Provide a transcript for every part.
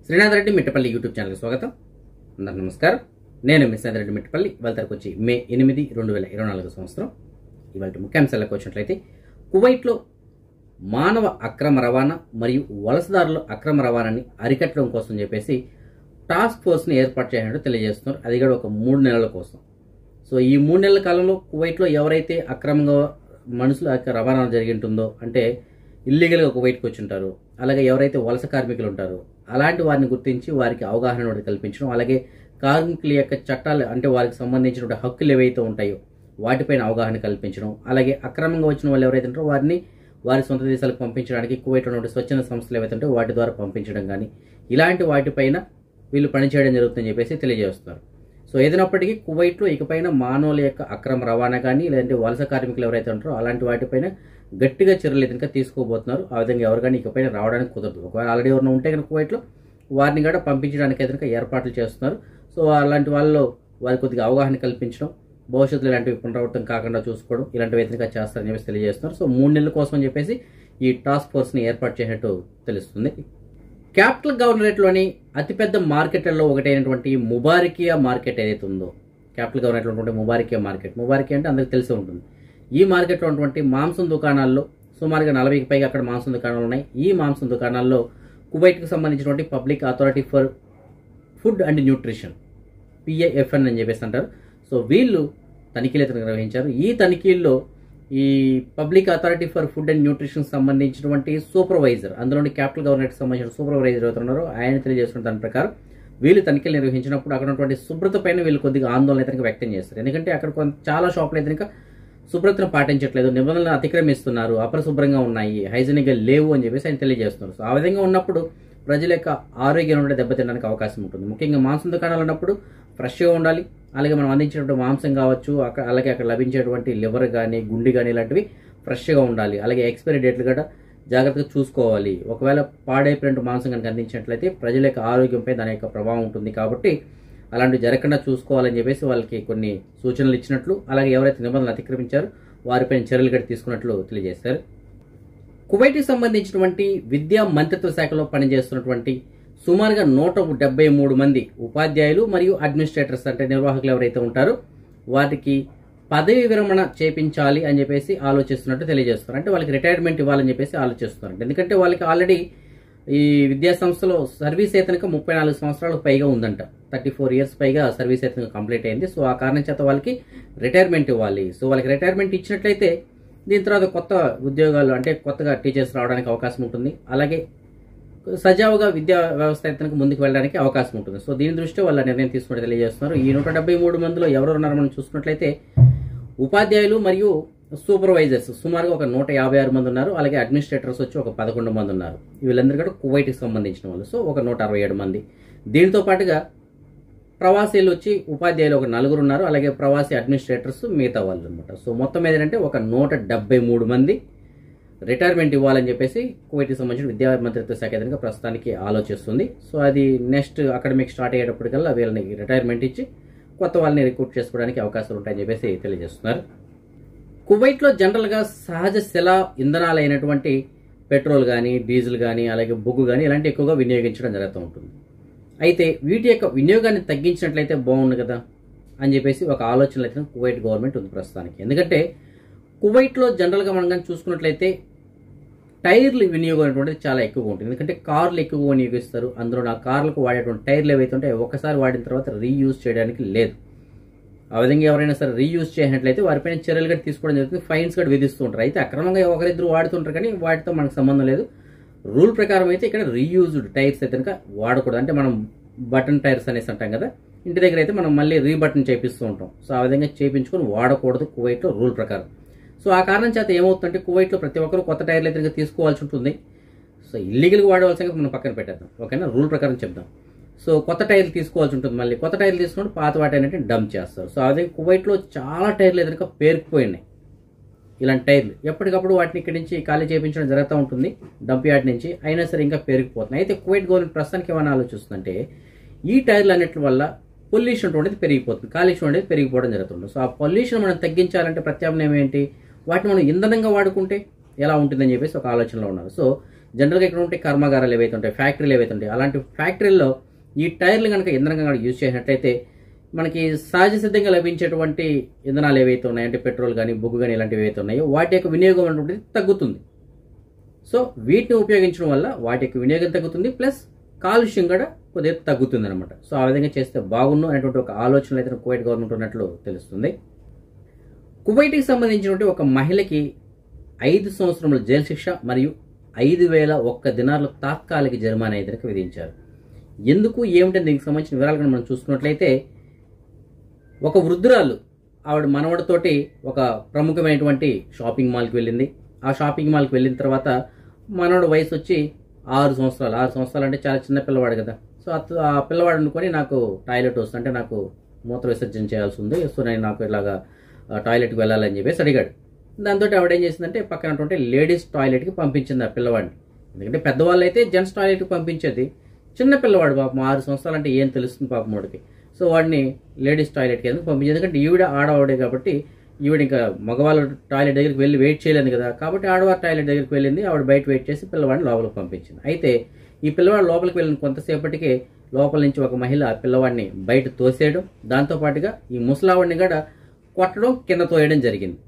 Srinath Reddy Mittapalli YouTube ఛానల్కి స్వాగతం. అందరికీ నమస్కారం. నేను శ్రీనాథ్ రెడ్డి మిట్టపల్లి. ఇవాళ తరకు వచ్చి మే 8, 2024 సంవత్సరం. ఇవాళ ముఖ్యాంశాలకు వచ్చినట్లయితే, కువైట్లో మానవ అక్రమ రవాణా మరియు వలసదారుల అక్రమ రవాణాని అరికట్టడం కోసం చెప్పేసి టాస్క్ ఫోర్స్ని ఏర్పాటు చేసినట్టు తెలియజేస్తున్నారు. అది కూడా ఒక 3 నెలల కోసం. సో ఈ 3 నెలల కాలంలో కువైట్లో ఎవరైతే అక్రమంగా మనుషుల రవాణా జరిగి ఉంటుందో, అంటే ఇల్లీగల్గా కువైట్కి వచ్చి ఉంటారు, అలాగే ఎవరైతే వలస కార్మికులు ఉంటారో అలాంటి వారిని గుర్తించి వారికి అవగాహన కల్పించడం, అలాగే కార్మికుల యొక్క చట్టాలు అంటే వారికి సంబంధించిన హక్కులు ఏవైతే ఉంటాయో వాటిపైన అవగాహన కల్పించడం, అలాగే అక్రమంగా వచ్చిన వాళ్ళు ఎవరైతే ఉంటారో వారిని వారి సొంత దేశాలకు పంపించడానికి కువైట్లో ఉన్న స్వచ్ఛంద సంస్థలు ఏవైతే ఉంటాయో వాటి ద్వారా పంపించడం కానీ ఇలాంటి వాటిపైన వీళ్ళు పనిచేయడం జరుగుతుందని చెప్పేసి తెలియజేస్తున్నారు. సో ఏదైనప్పటికీ కువైట్లో ఇకపైన మానవుల యొక్క అక్రమ రవాణా కానీ లేదంటే వలస కార్మికులు ఎవరైతే ఉంటారో అలాంటి వాటిపైన గట్టిగా చర్యలు ఏదైనా తీసుకోబోతున్నారు. ఆ విధంగా ఎవరు కానీ ఇకపైన రావడానికి కుదరదు. ఒకవేళ ఆల్రెడీ ఎవరైనా ఉంటే కనుక కువైట్లో వారిని కూడా పంపించడానికి ఏదైనా ఏర్పాట్లు చేస్తున్నారు. సో అలాంటి వాళ్ళలో వారికి కొద్దిగా అవగాహన కల్పించడం, భవిష్యత్తులో ఇలాంటివి పునరావృతం కాకుండా చూసుకోవడం, ఇలాంటివి ఏదైనా చేస్తారని చెప్పేసి తెలియజేస్తున్నారు. సో 3 నెలల కోసం అని చెప్పేసి ఈ టాస్క్ ఫోర్స్ని ఏర్పాటు చేసినట్టు తెలుస్తుంది. క్యాపిటల్ గవర్నరేట్లోని అతిపెద్ద మార్కెట్లలో ఒకటైనటువంటి ముబారకియా మార్కెట్ ఏదైతే ఉందో, క్యాపిటల్ గవర్నరేట్లో ఉన్నటువంటి ముబారకియా మార్కెట్, ముబారకియా అంటే అందరికీ తెలిసే ఉంటుంది. ఈ మార్కెట్లో ఉన్నటువంటి మాంసం దుకాణాల్లో సుమారుగా 40కి పైగా అక్కడ మాంసం దుకాణాలు ఉన్నాయి. ఈ మాంసం దుకాణాల్లో కువైట్కి సంబంధించినటువంటి public authority for food and nutrition, PAFN అని చెప్పేసి అంటారు. సో వీళ్ళు తనిఖీలు అయితే నిర్వహించారు. ఈ తనిఖీల్లో ఈ public authority for food and nutrition సంబంధించినటువంటి సూపర్వైజర్, అందులోని క్యాపిటల్ గవర్నరేట్కి సంబంధించిన సూపర్వైజర్ ఎవరున్నారో ఆయన తెలియజేస్తున్న దాని ప్రకారం వీళ్ళు తనిఖీలు నిర్వహించినప్పుడు అక్కడ ఉన్నటువంటి శుభ్రత పైన వీళ్ళు కొద్దిగా ఆందోళన అయితే వ్యక్తం చేస్తారు. ఎందుకంటే అక్కడ చాలా షాపులు అయితే శుభ్రతను పాటించట్లేదు, నిబంధనలను అతిక్రమిస్తున్నారు, అపరిశుభ్రంగా ఉన్నాయి, హైజీనిక్గా లేవు అని చెప్పేసి ఆయన తెలియజేస్తున్నారు. సో ఆ విధంగా ఉన్నప్పుడు ప్రజల యొక్క ఆరోగ్యం నుండి దెబ్బతినడానికి అవకాశం ఉంటుంది. ముఖ్యంగా మాంసం దుకాణాలు ఉన్నప్పుడు ఫ్రెష్గా ఉండాలి. అలాగే మనం అందించేటువంటి మాంసం కావచ్చు, అలాగే అక్కడ లభించేటువంటి లివర్ కానీ గుండె కానీ ఇలాంటివి ఫ్రెష్గా ఉండాలి. అలాగే ఎక్స్పైరీ డేట్లు కూడా జాగ్రత్తగా చూసుకోవాలి. ఒకవేళ పాడైపోయిన మాంసం కనుక అందించినట్లయితే ప్రజల యొక్క ఆరోగ్యంపై దాని యొక్క ప్రభావం ఉంటుంది. కాబట్టి అలాంటివి జరగకుండా చూసుకోవాలని చెప్పేసి వాళ్ళకి కొన్ని సూచనలు ఇచ్చినట్లు, అలాగే ఎవరైతే నిబంధనలు అతిక్రమించారో వారిపైన చర్యలు కూడా తీసుకున్నట్లు తెలియజేశారు. కువైట్కి సంబంధించినటువంటి విద్యా మంత్రిత్వ శాఖలో పనిచేస్తున్నటువంటి సుమారుగా 173 మంది ఉపాధ్యాయులు మరియు అడ్మినిస్ట్రేటర్స్ అంటే నిర్వాహకులు ఎవరైతే ఉంటారో వారికి పదవి విరమణ చేపించాలి అని చెప్పేసి ఆలోచిస్తున్నట్టు తెలియజేస్తున్నారు. అంటే వాళ్ళకి రిటైర్మెంట్ ఇవ్వాలని చెప్పేసి ఆలోచిస్తున్నారు. ఎందుకంటే వాళ్ళకి ఆల్రెడీ ఈ విద్యా సంస్థలో సర్వీస్ అయితే 34 సంవత్సరాలకు పైగా ఉందంట. 34 ఇయర్స్ పైగా సర్వీస్ అయితే కంప్లీట్ అయింది. సో ఆ కారణం చేత వాళ్ళకి రిటైర్మెంట్ ఇవ్వాలి. సో వాళ్ళకి రిటైర్మెంట్ ఇచ్చినట్లయితే దీని తర్వాత కొత్త ఉద్యోగాలు అంటే కొత్తగా టీచర్స్ రావడానికి అవకాశం ఉంటుంది. అలాగే సజావుగా విద్యా వ్యవస్థ అయితే ముందుకు వెళ్ళడానికి అవకాశం ఉంటుంది. సో దీని దృష్ట్యా వాళ్ళ నిర్ణయం తీసుకుంటే తెలియజేస్తున్నారు. ఈ 173 మందిలో ఎవరు ఉన్నారో మనం చూసుకున్నట్లయితే ఉపాధ్యాయులు మరియు సూపర్వైజర్స్ సుమారుగా ఒక 156 మంది ఉన్నారు. అలాగే అడ్మినిస్ట్రేటర్స్ వచ్చి ఒక 11 మంది ఉన్నారు. వీళ్ళందరూ కూడా కువైట్కి సంబంధించిన వాళ్ళు. సో ఒక 167 మంది. దీంతో పాటుగా ప్రవాసీలు వచ్చి ఉపాధ్యాయులు ఒక 4 ఉన్నారు. అలాగే ప్రవాసీ అడ్మినిస్ట్రేటర్స్ మిగతా వాళ్ళు అనమాట. సో మొత్తం ఏంటంటే ఒక 173 మంది రిటైర్మెంట్ ఇవ్వాలని చెప్పేసి కువైట్కి సంబంధించిన విద్యా మంత్రిత్వ శాఖ ఏదైనా ప్రస్తుతానికి ఆలోచిస్తుంది. సో అది నెక్స్ట్ అకాడమిక్ స్టార్ట్ అయ్యేటప్పటికల్లా వీళ్ళని రిటైర్మెంట్ ఇచ్చి కొత్త వాళ్ళని రిక్రూట్ చేసుకోవడానికి అవకాశాలు ఉంటాయని చెప్పేసి తెలియజేస్తున్నారు. కువైట్లో జనరల్గా సహజ శిలా ఇంధనాలు అయినటువంటి పెట్రోల్ కానీ, డీజిల్ కానీ, అలాగే బొగ్గు కానీ ఇలాంటి ఎక్కువగా వినియోగించడం జరుగుతూ ఉంటుంది. అయితే వీటి యొక్క వినియోగాన్ని తగ్గించినట్లయితే బాగుంది కదా అని చెప్పేసి ఒక ఆలోచన అయితే కువైట్ గవర్నమెంట్ ఉంది ప్రస్తుతానికి. ఎందుకంటే కువైట్లో జనరల్గా మనం కానీ చూసుకున్నట్లయితే టైర్లు వినియోగం అనేటువంటిది చాలా ఎక్కువగా ఉంటుంది. ఎందుకంటే కార్లు ఎక్కువగా వినియోగిస్తారు. అందులో ఆ కార్లకు వాడేటువంటి టైర్లు ఏవైతే ఉంటాయో ఒకసారి వాడిన తర్వాత రీయూజ్ చేయడానికి లేదు. ఆ విధంగా ఎవరైనా సరే రీయూజ్ చేసినట్లయితే వారిపైన చర్యలు కూడా తీసుకోవడం జరుగుతుంది, ఫైన్స్ కూడా విధిస్తూ ఉంటారు. అయితే అక్రమంగా ఒకరిద్దరు వాడుతుంటారు కానీ వాటితో మనకు సంబంధం లేదు. రూల్ ప్రకారం అయితే ఇక్కడ రీయూజ్డ్ టైర్స్ అయితే కనుక వాడకూడదు. అంటే మనం బటన్ టైర్స్ అనేసి అంటాం కదా, ఇంటి దగ్గర అయితే మనం మళ్ళీ రీబటన్ చేపిస్తూ ఉంటాం. సో ఆ విధంగా చేయించుకొని వాడకూడదు కువైట్లో రూల్ ప్రకారం. సో ఆ కారణం చేత ఏమవుతుందంటే కువైట్లో ప్రతి ఒక్కరు కొత్త టైర్లు అయితే తీసుకోవాల్సి ఉంటుంది. సో ఇల్లీగల్గా వాడవలసిన మనం పక్కన పెట్టేద్దాం, ఓకేనా, రూల్ ప్రకారం చెప్దాం. సో కొత్త టైర్లు తీసుకోవాల్సి ఉంటుంది. మళ్ళీ కొత్త టైర్లు తీసుకుంటే పాత వాటి అనేది డంప్ చేస్తారు. సో అదే కువైట్లో చాలా టైర్లు ఎదురుగా పేరుకుపోయినాయి. ఇలాంటి టైర్లు ఎప్పటికప్పుడు వాటిని ఇక్కడి నుంచి ఖాళీ చేయించడం జరుగుతూ ఉంటుంది డంప్ యార్డ్ నుంచి, అయినా సరే ఇంకా పేరుకుపోతున్నాయి. అయితే కువైట్ గవర్నమెంట్ ప్రస్తుతానికి ఏమైనా ఆలోచిస్తుందంటే ఈ టైర్లు అన్నిటి వల్ల పొల్యూషన్ అనేది పెరిగిపోతుంది, కాలుష్యం అనేది పెరిగిపోవడం జరుగుతుంది. సో ఆ పొల్యూషన్ మనం తగ్గించాలంటే ప్రత్యామ్నాయం ఏంటి, వాటిని మనం ఇంధనంగా వాడుకుంటే ఎలా ఉంటుందని చెప్పేసి ఒక ఆలోచనలో ఉన్నారు. సో జనరల్గా ఇక్కడ ఉంటే కర్మాగారాలు ఏవైతే ఉంటాయి, ఫ్యాక్టరీలు ఏవైతే ఉంటాయి, అలాంటి ఫ్యాక్టరీల్లో ఈ టైర్లు కనుక ఇంధనంగా కనుక యూజ్ చేసినట్లయితే మనకి సహజ సిద్ధంగా లభించేటువంటి ఇంధనాలు ఏవైతే ఉన్నాయో, అంటే పెట్రోల్ కానీ బొగ్గు కానీ ఇలాంటివి ఏవైతే ఉన్నాయో వాటి యొక్క వినియోగం అనేటువంటిది తగ్గుతుంది. సో వీటిని ఉపయోగించడం వల్ల వాటి యొక్క వినియోగం తగ్గుతుంది, ప్లస్ కాలుష్యం కూడా కొద్దిగా తగ్గుతుంది అనమాట. సో ఆ విధంగా చేస్తే బాగుండు అనేటువంటి ఒక ఆలోచనలు అయితే కువైట్ గవర్నమెంట్ ఉన్నట్లు తెలుస్తుంది. కువైట్కి సంబంధించినటువంటి ఒక మహిళకి 5 సంవత్సరముల జైలు శిక్ష మరియు 5,001 దినార్లు తాత్కాలిక జరిమానా అయితే విధించారు. ఎందుకు ఏమిటని దీనికి సంబంధించిన వివరాలు మనం చూసుకున్నట్లయితే, ఒక వృద్ధురాలు ఆవిడ మనవడితోటి ఒక ప్రముఖమైనటువంటి షాపింగ్ మాల్కి వెళ్ళింది. ఆ షాపింగ్ మాల్కి వెళ్ళిన తర్వాత మనవడు వయసు వచ్చి 6 సంవత్సరాలు. 6 సంవత్సరాలు అంటే చాలా చిన్న పిల్లవాడు కదా. సో ఆ పిల్లవాడు అనుకొని నాకు టాయిలెట్ వస్తుంది, అంటే నాకు మూత్ర విసర్జన చేయాల్సి ఉంది, సో నేను నాకు ఇలాగా టాయిలెట్కి వెళ్ళాలని చెప్పేసి అడిగాడు. దాంతో ఆవిడ ఏం చేసిందంటే పక్కనటువంటి లేడీస్ టాయిలెట్కి పంపించింది ఆ పిల్లవాడిని. ఎందుకంటే పెద్దవాళ్ళు అయితే జెంట్స్ టాయిలెట్కి పంపించేది, చిన్న పిల్లవాడు పాపం 6 సంవత్సరాలు అంటే ఏం తెలుస్తుంది పాపం వాడికి. సో వాడిని లేడీస్ టాయిలెట్కి ఎందుకు పంపించింది, ఎందుకంటే ఈవిడ ఆడవాడే కాబట్టి ఈవిడ ఇంకా మగవాళ్ళ టాయిలెట్ దగ్గరికి వెళ్ళి వెయిట్ చేయలేదు కదా, కాబట్టి ఆడవారి టాయిలెట్ దగ్గరికి వెళ్ళింది. ఆవిడ బయట వెయిట్ చేసి పిల్లవాడిని లోపలికి పంపించింది. అయితే ఈ పిల్లవాడు లోపలికి వెళ్ళిన కొంతసేపటికే లోపల నుంచి ఒక మహిళ ఆ పిల్లవాడిని బయట తోసేయడం, దాంతోపాటుగా ఈ ముసలావాడిని కూడా కొట్టడం, కింద తోయడం జరిగింది.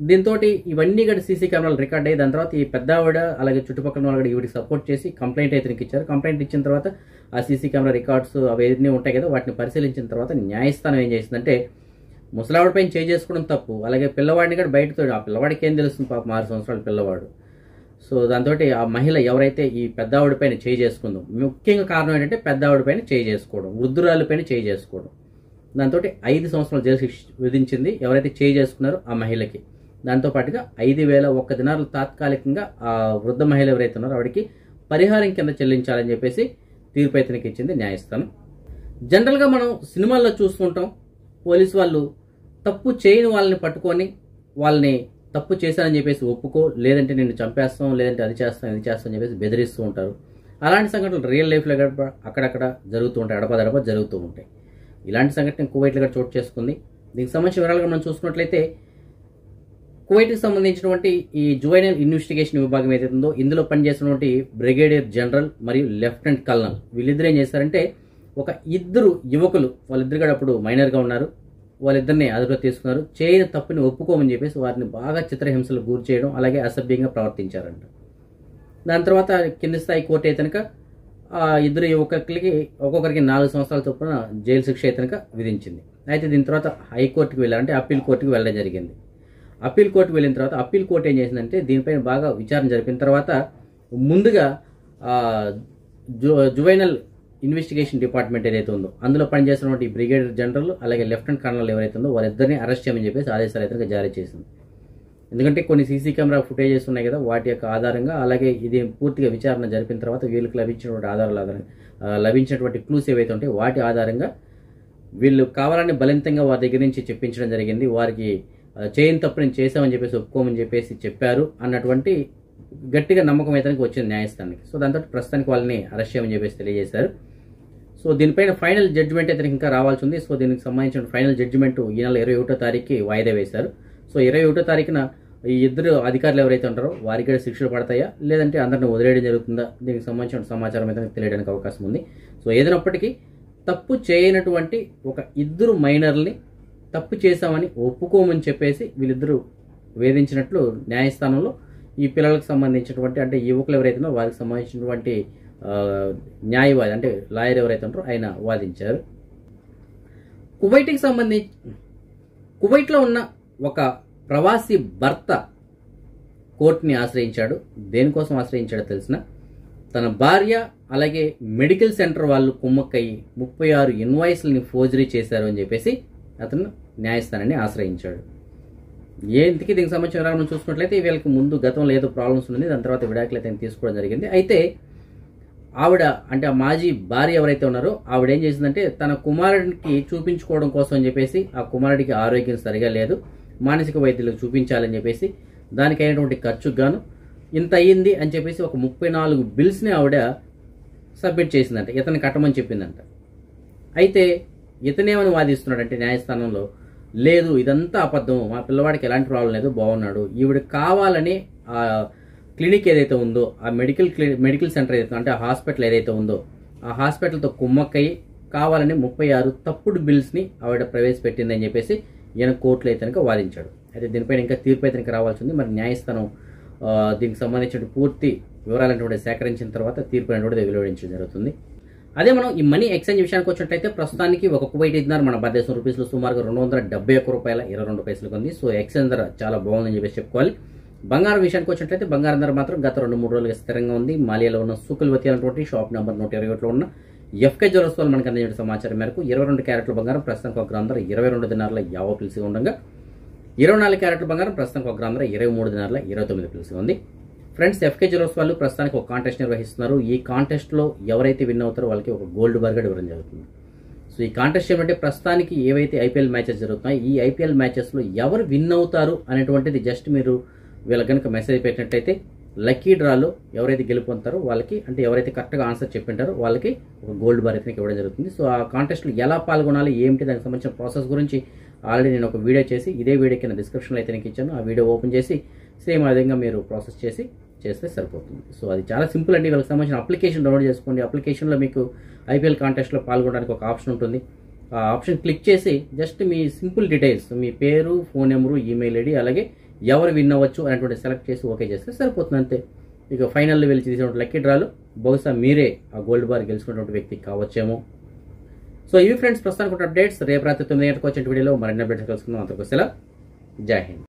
దీంతో ఇవన్నీ కూడా సీసీ కెమెరాలు రికార్డ్ అయ్యి దాని తర్వాత ఈ పెద్ద ఆవిడ అలాగే చుట్టుపక్కల వాళ్ళు కూడా ఈవిడికి సపోర్ట్ చేసి కంప్లైంట్ అయితే ఇచ్చారు. కంప్లైంట్ ఇచ్చిన తర్వాత ఆ సీసీ కెమెరా రికార్డ్స్ అవన్నీ ఉంటాయి కదా, వాటిని పరిశీలించిన తర్వాత న్యాయస్థానం ఏం చేసిందంటే ముసలావిడ పైన చేయి చేసుకోవడం తప్పు, అలాగే పిల్లవాడిని కూడా బయటతో, ఆ పిల్లవాడికి ఏం తెలుస్తుంది పాపం 6 సంవత్సరాల పిల్లవాడు. సో దాంతో ఆ మహిళ ఎవరైతే ఈ పెద్ద ఆవిడ పైన చేయి చేసుకుందో, ముఖ్యంగా కారణం ఏంటంటే పెద్ద ఆవిడ పైన చేయి చేసుకోవడం, వృద్ధురాలి పైన చేయి చేసుకోవడం. దాంతో 5 సంవత్సరాల జైలు శిక్ష విధించింది ఎవరైతే చేయి చేసుకున్నారో ఆ మహిళకి. దాంతోపాటుగా 5,001 దినార్లు తాత్కాలికంగా ఆ వృద్ధ మహిళ ఎవరైతే ఉన్నారో ఆవిడకి పరిహారం కింద చెల్లించాలని చెప్పేసి తీర్పు అయితే ఇచ్చింది న్యాయస్థానం. జనరల్గా మనం సినిమాల్లో చూస్తుంటాం, పోలీసు వాళ్ళు తప్పు చేయని వాళ్ళని పట్టుకొని వాళ్ళని తప్పు చేశారని చెప్పేసి ఒప్పుకో, లేదంటే నిన్ను చంపేస్తాం, లేదంటే అది చేస్తాం ఇది చేస్తాం అని చెప్పేసి బెదిరిస్తూ ఉంటారు. అలాంటి సంఘటనలు రియల్ లైఫ్లో అక్కడక్కడ జరుగుతూ ఉంటాయి, అడపదడప జరుగుతూ ఉంటాయి. ఇలాంటి సంఘటన కువైట్లో కూడా చోటు చేసుకుంది. దీనికి సంబంధించిన వివరాలుగా మనం చూసుకున్నట్లయితే కువైట్కి సంబంధించినటువంటి ఈ జువైనల్ ఇన్వెస్టిగేషన్ విభాగం ఏదైతే ఉందో ఇందులో పనిచేసినటువంటి బ్రిగేడియర్ జనరల్ మరియు లెఫ్టినెంట్ కల్నల్ వీళ్ళిద్దరు ఏం చేశారంటే ఒక 2 యువకులు, వాళ్ళిద్దరు కూడా అప్పుడు మైనర్గా ఉన్నారు, వాళ్ళిద్దరిని అదుపులో తీసుకున్నారు. చేయని తప్పుని ఒప్పుకోమని చెప్పేసి వారిని బాగా చిత్రహింసలకు గురి చేయడం, అలాగే అసభ్యంగా ప్రవర్తించారంట. దాని తర్వాత కింది స్థాయి కోర్టు అయితే కనుక ఆ 2 యువకులకి ఒక్కొక్కరికి 4 సంవత్సరాల చొప్పున జైలు శిక్ష అయితే కనుక విధించింది. అయితే దీని తర్వాత హైకోర్టుకి వెళ్ళారంటే అప్పీల్ కోర్టుకి వెళ్ళడం జరిగింది. అప్పీల్ కోర్టుకు వెళ్ళిన తర్వాత అప్పీల్ కోర్టు ఏం చేసిందంటే దీనిపైన బాగా విచారణ జరిపిన తర్వాత ముందుగా జువైనల్ ఇన్వెస్టిగేషన్ డిపార్ట్మెంట్ ఏదైతే ఉందో అందులో పనిచేస్తున్నటువంటి బ్రిగేడియర్ జనరల్ అలాగే లెఫ్టినెంట్ కర్నల్ ఎవరైతే ఉందో వారిద్దరిని అరెస్ట్ చేయమని చెప్పేసి ఆదేశాలు అయితే జారీ చేసింది. ఎందుకంటే కొన్ని సీసీ కెమెరా ఫుటేజెస్ ఉన్నాయి కదా, వాటి యొక్క ఆధారంగా అలాగే ఇది పూర్తిగా విచారణ జరిపిన తర్వాత వీళ్ళకి లభించినటువంటి ఆధారాలు లభించినటువంటి క్లూస్ ఏవైతే ఉంటాయో వాటి ఆధారంగా వీళ్ళు కావాలని బలవంతంగా వారి దగ్గర నుంచి చెప్పించడం జరిగింది. వారికి చేయని తప్పు నేను చేశామని చెప్పేసి ఒప్పుకోమని చెప్పేసి చెప్పారు అన్నటువంటి గట్టిగా నమ్మకం అయితే వచ్చింది న్యాయస్థానానికి. సో దాంతో ప్రస్తుతానికి వాళ్ళని అరెస్ట్ చేయమని చెప్పేసి తెలియజేశారు. సో దీనిపైన ఫైనల్ జడ్జిమెంట్ అయితే ఇంకా రావాల్సి ఉంది. సో దీనికి సంబంధించిన ఫైనల్ జడ్జిమెంట్ ఈ నెల 21వ తారీఖుకి వాయిదా వేశారు. సో 21వ తారీఖున ఈ 2 అధికారులు ఎవరైతే ఉంటారో వారికి కూడా శిక్షలు పడతాయా, లేదంటే అందరిని వదిలేయడం జరుగుతుందా, దీనికి సంబంధించిన సమాచారం అయితే తెలియడానికి అవకాశం ఉంది. సో ఏదైనప్పటికీ తప్పు చేయనటువంటి ఒక 2 మైనర్ని తప్పు చేశామని ఒప్పుకోమని చెప్పేసి వీళ్ళిద్దరూ వేధించినట్లు న్యాయస్థానంలో ఈ పిల్లలకు సంబంధించినటువంటి అంటే యువకులు ఎవరైతే ఉన్నారో వారికి సంబంధించినటువంటి న్యాయవాది అంటే లాయర్ ఎవరైతే ఉంటారో ఆయన వాదించారు. కువైట్లో ఉన్న ఒక ప్రవాసీ భర్త కోర్టుని ఆశ్రయించాడు. దేనికోసం ఆశ్రయించాడో తెలిసిన తన భార్య అలాగే మెడికల్ సెంటర్ వాళ్ళు కుమ్మక్కయ్యి 36 ఇన్వాయిస్లని ఫోర్జరీ చేశారు అని చెప్పేసి అతను న్యాయస్థానాన్ని ఆశ్రయించాడు. ఏంటికి దీనికి సంబంధించిన వివరాలను చూసుకున్నట్లయితే వీళ్ళకి ముందు గతంలో ఏదో ప్రాబ్లమ్స్ ఉంది, దాని తర్వాత విడాకులు అయితే తీసుకోవడం జరిగింది. అయితే ఆవిడ అంటే ఆ మాజీ భార్య ఎవరైతే ఉన్నారో ఆవిడ ఏం చేసిందంటే తన కుమారుడికి చూపించుకోవడం కోసం అని చెప్పేసి ఆ కుమారుడికి ఆరోగ్యం సరిగా లేదు, మానసిక వైద్యులకు చూపించాలని చెప్పేసి దానికి అయినటువంటి ఖర్చుకు గాను ఇంత అయ్యింది అని చెప్పేసి ఒక 34 బిల్స్ని ఆవిడ సబ్మిట్ చేసిందంట, ఇతను కట్టమని చెప్పిందంట. అయితే ఇతనేమని వాదిస్తున్నాడంటే న్యాయస్థానంలో లేదు ఇదంతా అబద్ధం, మా పిల్లవాడికి ఎలాంటి ప్రాబ్లం లేదు, బాగున్నాడు, ఈవిడ కావాలని ఆ క్లినిక్ ఏదైతే ఉందో ఆ మెడికల్ సెంటర్ ఏదైతే అంటే ఆ హాస్పిటల్ ఏదైతే ఉందో ఆ హాస్పిటల్తో కుమ్మక్కయ్యి కావాలని 36 తప్పుడు బిల్స్ని ఆవిడ ప్రవేశపెట్టిందని చెప్పేసి ఈయన కోర్టులో అయితే కనుక వాదించాడు. అయితే దీనిపైన ఇంకా తీర్పు అయితే కనుక రావాల్సి ఉంది. మరి న్యాయస్థానం దీనికి సంబంధించిన పూర్తి వివరాలనేటువంటి సేకరించిన తర్వాత తీర్పు అనేటువంటిది వెలువడించడం జరుగుతుంది. అదే మనం ఈ మనీ ఎక్స్చేంజ్ విషయానికి వచ్చినట్టయితే ప్రస్తుతానికి ఒక కువైట్ దినార్ మన భారతదేశం రూపీస్లో సుమారుగా 271 రూపాయల 22 పైసలకు ఉంది. సో ఎక్స్చేంజ్ ధర చాలా బాగుందని చెప్పేసి చెప్పుకోవాలి. బంగారం విషయానికి వచ్చినట్లయితే బంగారం ధర మాత్రం గత 2-3 రోజులుగా స్థిరంగా ఉంది. మాలియాలో ఉన్న సుకుల్వతి అనేటువంటి షాప్ నెంబర్ 121లో ఉన్న ఎఫ్కే జ్యువెలర్స్ వాళ్ళు మనకు అందించిన సమాచారం మేరకు 22 క్యారెట్ల బంగారం ప్రస్తుతానికి ఒక గ్రామ్ ధర 22 దినార్ల 50 పిలుసుగా ఉండగా 24 క్యారెట్ల బంగారం ప్రస్తుతానికి ఒక గ్రామ్ ధర 23 దినార్ల 29 పిలుసుగా ఉంది. ఫ్రెండ్స్, ఎఫ్కే జ్యువెలర్స్ వాళ్ళు ప్రస్తుతానికి ఒక కాంటెస్ట్ నిర్వహిస్తున్నారు. ఈ కాంటెస్ట్లో ఎవరైతే విన్ అవుతారో వాళ్ళకి ఒక గోల్డ్ బార్ కూడా ఇవ్వడం జరుగుతుంది. సో ఈ కాంటెస్ట్ ఏమంటే ప్రస్తుతానికి ఏవైతే ఐపీఎల్ మ్యాచెస్ జరుగుతున్నాయి ఈ ఐపీఎల్ మ్యాచెస్లో ఎవరు విన్ అవుతారు అనేటువంటిది జస్ట్ మీరు వీళ్ళకి కనుక మెసేజ్ పెట్టినట్టయితే లక్కీ డ్రాలో ఎవరైతే గెలుపొందుతారో వాళ్ళకి అంటే ఎవరైతే కరెక్ట్గా ఆన్సర్ చెప్పింటారో వాళ్ళకి ఒక గోల్డ్ బార్ అయితే ఇవ్వడం జరుగుతుంది. సో ఆ కాంటెస్ట్లో ఎలా పాల్గొనాలి ఏమిటి దానికి సంబంధించిన ప్రాసెస్ గురించి ఆల్రెడీ నేను ఒక వీడియో చేసి ఇదే వీడియో కింద డిస్క్రిప్షన్లో అయితే నేను ఇచ్చాను. ఆ వీడియో ఓపెన్ చేసి సేమ్ ఆ విధంగా మీరు ప్రాసెస్ చేస్తే సరిపోతుంది. సో అది చాలా సింపుల్ అండి. వాళ్ళకి సంబంధించిన అప్లికేషన్ డౌన్లోడ్ చేసుకోండి. అప్లికేషన్లో మీకు ఐపీఎల్ కాంటెస్ట్లో పాల్గొనడానికి ఒక ఆప్షన్ ఉంటుంది. ఆ ఆప్షన్ క్లిక్ చేసి జస్ట్ మీ సింపుల్ డీటెయిల్స్ మీ పేరు, ఫోన్ నెంబరు, ఈమెయిల్ ఐడి అలాగే ఎవరు విన్ అవ్వచ్చు అనేటువంటి సెలెక్ట్ చేసి ఓకే చేస్తే సరిపోతుంది అంతే. ఇక ఫైనల్లో వెళ్ళి తీసినటువంటి లక్కీ డ్రాలో బహుశా మీరే ఆ గోల్డ్ బార్ గెలుచుకున్నటువంటి వ్యక్తి కావచ్చేమో. సో ఇవి ఫ్రెండ్స్ ప్రస్తుతానికి అప్డేట్స్. రేపు రాత్రి 9 గంటలకు వచ్చే వీడియోలో మరిన్ని అప్డేట్స్ కలుసుకుందాం. అంతకు సెలవు. జై హింద్.